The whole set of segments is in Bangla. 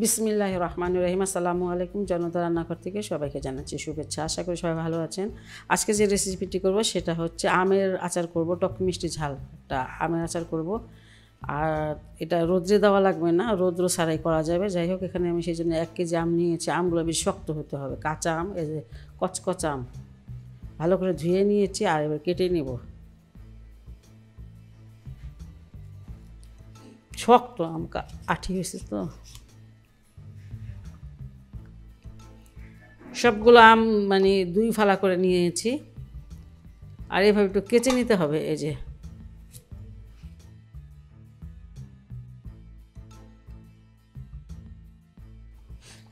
বিসমিল্লাহির রহমানির রহিম। আসসালামু আলাইকুম। জনতা রান্নাঘর থেকে সবাইকে জানাচ্ছি শুভেচ্ছা। আশা করি সবাই ভালো আছেন। আজকে যে রেসিপিটি করব সেটা হচ্ছে আমের আচার করব, টক মিষ্টি ঝাল একটা আমের আচার করব। আর এটা রোদ্রে দেওয়া লাগবে না, রৌদ্র ছাড়াই করা যাবে। যাই হোক, এখানে আমি সেই জন্য 1 কেজি আম নিয়েছি। আমগুলো বেশ শক্ত হতে হবে, কাঁচা আম, এই যে কচকচা আম ভালো করে ধুয়ে নিয়েছি। আর এবার কেটে নেব। শক্ত আম, আঠি হয়েছে তো। সবগুলো আম মানে 2 ফালা করে নিয়েছি। আর এভাবে একটু কেচে নিতে হবে। এই যে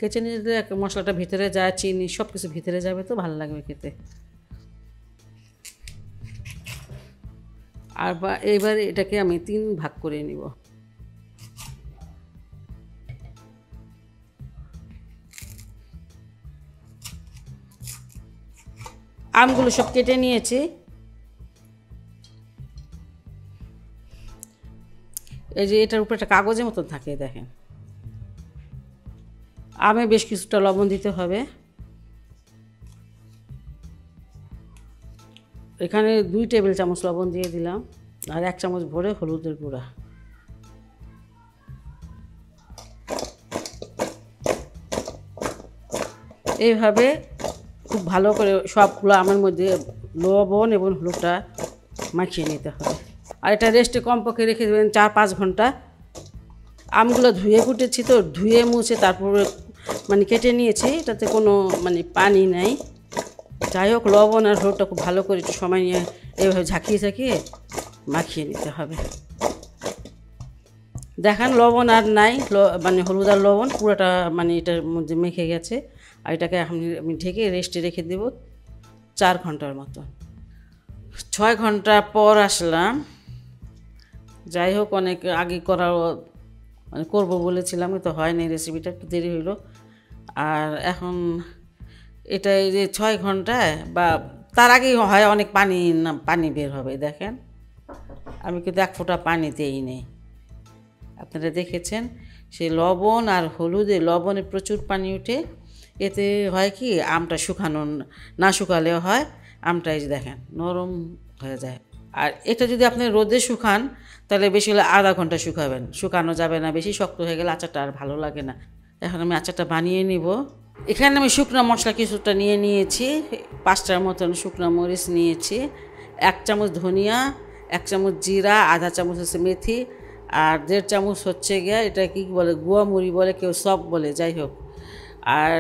কেচে নিতে মশলাটা ভিতরে যায়, চিনি সব কিছু ভিতরে যাবে, তো ভালো লাগবে খেতে। আর এবার এটাকে আমি 3 ভাগ করে নিব। আমগুলো সব কেটে নিয়েছি। এই যে এটার উপরে একটা কাগজের মতন থাকে, দেখেন। আমে বেশ কিছুটা লবণ দিতে হবে। এখানে 2 টেবিল চামচ লবণ দিয়ে দিলাম। আর 1 চামচ ভরে হলুদের গুঁড়া। এইভাবে খুব ভালো করে সবগুলো আমের মধ্যে লবণ এবং হলুদটা মাখিয়ে নিতে হবে। আর এটা রেস্টে কমপক্ষে রেখে দেবেন 4-5 ঘন্টা। আমগুলো ধুয়ে কুটেছি, তো ধুয়ে মুছে তারপরে মানে কেটে নিয়েছি, এটাতে কোনো মানে পানি নাই। যাই হোক, লবণ আর হলুদটা খুব ভালো করে একটু সময় নিয়ে এইভাবে ঝাঁকিয়ে মাখিয়ে নিতে হবে। দেখেন লবণ আর নাই, মানে হলুদ আর লবণ পুরোটা মানে এটার মধ্যে মেখে গেছে। আর এটাকে আমি ঢেকে রেস্টে রেখে দেব 4 ঘন্টার মতো। 6 ঘন্টা পর আসলাম। যাই হোক, অনেক আগে মানে করবো বলেছিলাম, তো হয়নি, রেসিপিটা একটু দেরি হইলো। আর এখন এটা এই যে 6 ঘন্টায় বা তার আগেই হয় অনেক পানি বের হবে। দেখেন আমি কিন্তু 1 ফোঁটা পানি দিই নেই। আপনারা দেখেছেন সেই লবণ আর হলুদে, লবণে প্রচুর পানি উঠে। এতে হয় কি, আমটা না শুকালেও হয়, আমটা এই যে দেখেন নরম হয়ে যায়। আর এটা যদি আপনি রোদে শুকান তাহলে বেশি হলে আধা ঘন্টা শুকাবেন, শুকানো যাবে না, বেশি শক্ত হয়ে গেলে আচারটা আর ভালো লাগে না। এখন আমি আচারটা বানিয়ে নিব। এখানে আমি শুকনো মশলা কিছুটা নিয়ে নিয়েছি। 5টার মতন শুকনো মরিচ নিয়েছি, 1 চামচ ধনিয়া, 1 চামচ জিরা, আধা চামচ হচ্ছে মেথি, আর 1.5 চামচ হচ্ছে গিয়া, এটা কি বলে, গুয়া মুড়ি বলে, কেউ সব বলে, যাই হোক। আর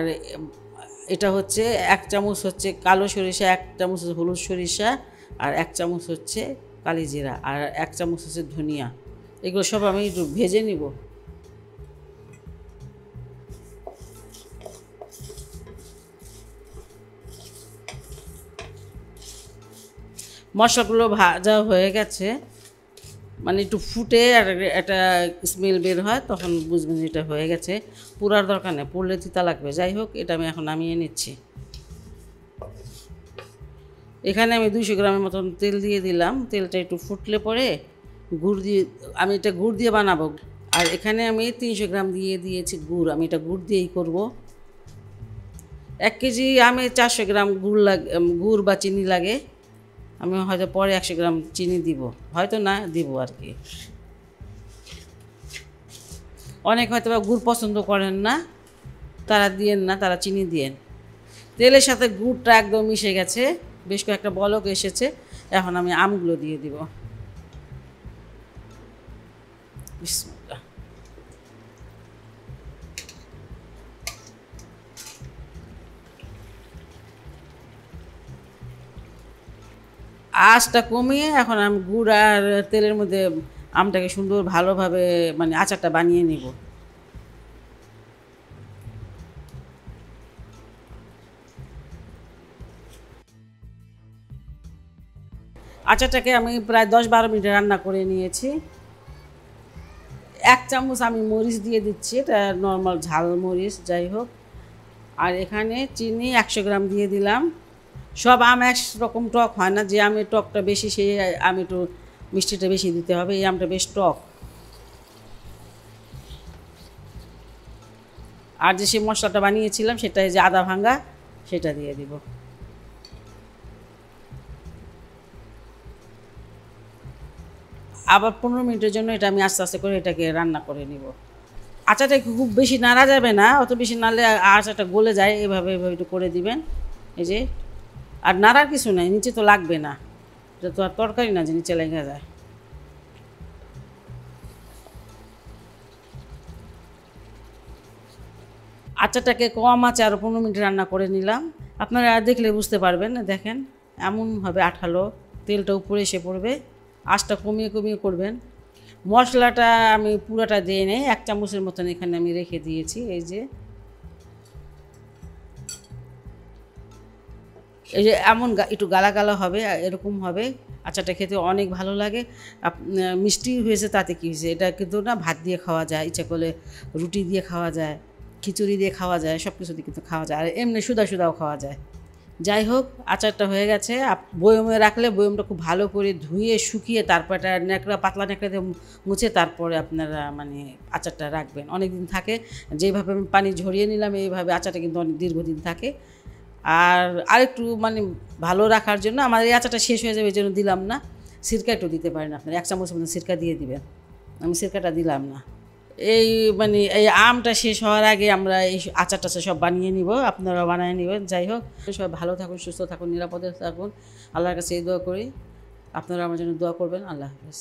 এটা হচ্ছে 1 চামচ হচ্ছে কালো সরিষা, 1 চামচ হলুদ সরিষা, আর 1 চামচ হচ্ছে কালি জিরা, আর 1 চামচ হচ্ছে ধনিয়া। এগুলো সব আমি একটু ভেজে নিব। মশলাগুলো ভাজা হয়ে গেছে, মানে একটু ফুটে আর একটা স্মেল বের হয়, তখন বুঝবেন এটা হয়ে গেছে। পুরার দরকার নেই, পুড়লে তিতা লাগবে। যাই হোক, এটা আমি এখন নামিয়ে নিচ্ছি। এখানে আমি 200 গ্রামের মতন তেল দিয়ে দিলাম। তেলটা একটু ফুটলে পরে আমি এটা গুড় দিয়ে বানাবো। আর এখানে আমি 300 গ্রাম দিয়ে দিয়েছি গুড়। আমি এটা গুড় দিয়েই করব। 1 কেজি আমে 400 গ্রাম গুড় বা চিনি লাগে। আমি হয়তো পরে 100 গ্রাম চিনি দিব, হয়তো না দিব আর কি। অনেক হয়তো বা গুড় পছন্দ করেন না, তারা দিয়েন না, তারা চিনি দিয়েন। তেলের সাথে গুড়টা একদম মিশে গেছে, বেশ কয়েকটা বলক এসেছে। এখন আমি আমগুলো দিয়ে দিব। বিসমিল্লাহ। আঁচটা কমিয়ে এখন আমি গুড় আর তেলের মধ্যে আমটাকে সুন্দর ভালোভাবে মানে আচারটা বানিয়ে নিব। আচারটাকে আমি প্রায় 10-12 মিনিট রান্না করে নিয়েছি। 1 চামচ আমি মরিচ দিয়ে দিচ্ছি, এটা নর্মাল ঝাল মরিচ, যাই হোক। আর এখানে চিনি 100 গ্রাম দিয়ে দিলাম। সব আম একরকম টক হয় না, যে আমের টকটা বেশি সেই আম একটু মিষ্টিটা বেশি দিতে হবে। এই আমটা বেশ টক। আর যে সেই মশলাটা বানিয়েছিলাম সেটা যে আদা ভাঙ্গা সেটা দিয়ে দিব। আবার 15 মিনিটের জন্য এটা আমি আস্তে আস্তে করে এটাকে রান্না করে নিব। আচারটা খুব বেশি নাড়া যাবে না, অত বেশি নাড়লে আচারটা গলে যায়। এভাবে এভাবে একটু করে দিবেন, এই যে। আর নাড়ার কিছু নাই, নিচে তো লাগবে না, এটা তো আর তরকারি না যে নিচে লেগে যায়। আচারটাকে কম আছে আরও 15 মিনিট রান্না করে নিলাম। আপনারা দেখলে বুঝতে পারবেন, দেখেন এমনভাবে আঠালো, তেলটা উপরে এসে পড়বে। আঁচটা কমিয়ে কমিয়ে করবেন। মশলাটা আমি পুরোটা দিয়ে নেই, 1 চামচের মতন এখানে আমি রেখে দিয়েছি। এই যে এমন একটু গালা গালা হবে, এরকম হবে। আচারটা খেতে অনেক ভালো লাগে। মিষ্টি হয়েছে তাতে কী হয়েছে, এটা কিন্তু না ভাত দিয়ে খাওয়া যায়, ইচ্ছা করলে রুটি দিয়ে খাওয়া যায়, খিচুড়ি দিয়ে খাওয়া যায়, সব কিছু দিয়ে কিন্তু খাওয়া যায়, আর এমনি সুদা সুদাও খাওয়া যায়। যাই হোক, আচারটা হয়ে গেছে। বয়মে রাখলে বয়মটা খুব ভালো করে ধুয়ে শুকিয়ে তারপর একটা ন্যাকড়া, পাতলা ন্যাকড়া দিয়ে মুছে তারপরে আপনারা মানে আচারটা রাখবেন, অনেক দিন থাকে। যেভাবে আমি পানি ঝরিয়ে নিলাম এইভাবে আচারটা কিন্তু অনেক দীর্ঘদিন থাকে। আর আরেকটু মানে ভালো রাখার জন্য আমার এই আচারটা শেষ হয়ে যাবে, এই জন্য দিলাম না। সিরকা একটু দিতে পারেন আপনারা, 1 চামচের মতো সিরকা দিয়ে দিবেন, আমি সিরকাটা দিলাম না। এই মানে এই আমটা শেষ হওয়ার আগে আমরা এই আচারটা সব বানিয়ে নিব, আপনারা বানিয়ে নেবেন। যাই হোক, সবাই ভালো থাকুন, সুস্থ থাকুন, নিরাপদে থাকুন। আল্লাহর কাছে এই দোয়া করি, আপনারা আমার জন্য দোয়া করবেন। আল্লাহ হাফেজ।